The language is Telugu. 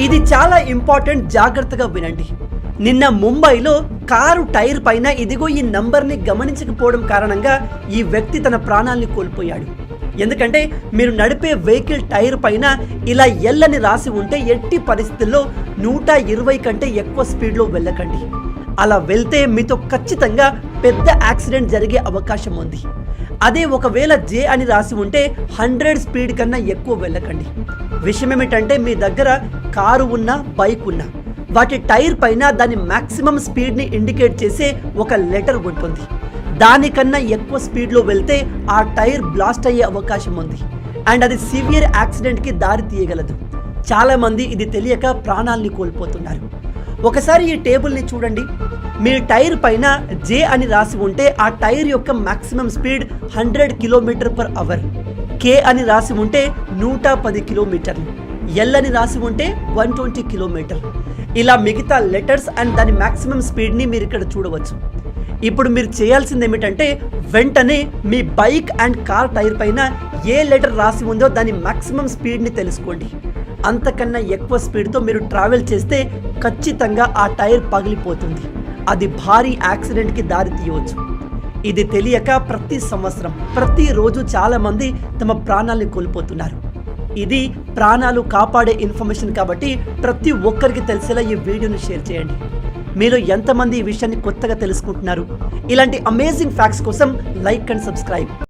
ఇది చాలా ఇంపార్టెంట్, జాగ్రత్తగా వినండి. నిన్న ముంబైలో కారు టైర్ పైన ఇదిగో ఈ నంబర్ని గమనించకపోవడం కారణంగా ఈ వ్యక్తి తన ప్రాణాల్ని కోల్పోయాడు. ఎందుకంటే మీరు నడిపే వెహికల్ టైర్ పైన ఇలా ఎల్లని రాసి ఉంటే ఎట్టి పరిస్థితుల్లో 120 కంటే ఎక్కువ స్పీడ్లో వెళ్ళకండి. అలా వెళ్తే మీతో ఖచ్చితంగా పెద్ద యాక్సిడెంట్ జరిగే అవకాశం ఉంది. అదే ఒకవేళ జే అని రాసి ఉంటే 100 స్పీడ్ కన్నా ఎక్కువ వెళ్ళకండి. విషయం ఏమిటంటే మీ దగ్గర కారు ఉన్నా బైక్ ఉన్నా వాటి టైర్ పైన దాని మ్యాక్సిమం స్పీడ్ని ఇండికేట్ చేసే ఒక లెటర్ ఉంటుంది. దానికన్నా ఎక్కువ స్పీడ్లో వెళ్తే ఆ టైర్ బ్లాస్ట్ అయ్యే అవకాశం ఉంది అండ్ అది సివియర్ యాక్సిడెంట్కి దారి తీయగలదు. చాలామంది ఇది తెలియక ప్రాణాల్ని కోల్పోతున్నారు. ఒకసారి ఈ టేబుల్ని చూడండి. మీ టైర్ పైన జే అని రాసి ఉంటే ఆ టైర్ యొక్క మ్యాక్సిమం స్పీడ్ 100 km/h. కే అని రాసి ఉంటే 110 కిలోమీటర్లు. ఎల్ అని రాసి ఉంటే 120 కిలోమీటర్లు. ఇలా మిగతా లెటర్స్ అండ్ దాని మ్యాక్సిమం స్పీడ్ని మీరు ఇక్కడ చూడవచ్చు. ఇప్పుడు మీరు చేయాల్సింది ఏమిటంటే వెంటనే మీ బైక్ అండ్ కార్ టైర్ పైన ఏ లెటర్ రాసి ఉందో దాని మ్యాక్సిమం స్పీడ్ని తెలుసుకోండి. అంతకన్నా ఎక్కువ స్పీడ్తో మీరు ట్రావెల్ చేస్తే ఖచ్చితంగా ఆ టైర్ పగిలిపోతుంది. అది భారీ యాక్సిడెంట్కి దారి తీయవచ్చు. ఇది తెలియక ప్రతి సంవత్సరం ప్రతిరోజు చాలామంది తమ ప్రాణాలని కోల్పోతున్నారు. ఇది ప్రాణాలు కాపాడే ఇన్ఫర్మేషన్ కాబట్టి ప్రతి ఒక్కరికి తెలిసేలా ఈ వీడియోని షేర్ చేయండి. మీలో ఎంతమంది ఈ విషయాన్ని కొత్తగా తెలుసుకుంటున్నారు? ఇలాంటి అమేజింగ్ ఫ్యాక్ట్స్ కోసం లైక్ అండ్ సబ్స్క్రైబ్.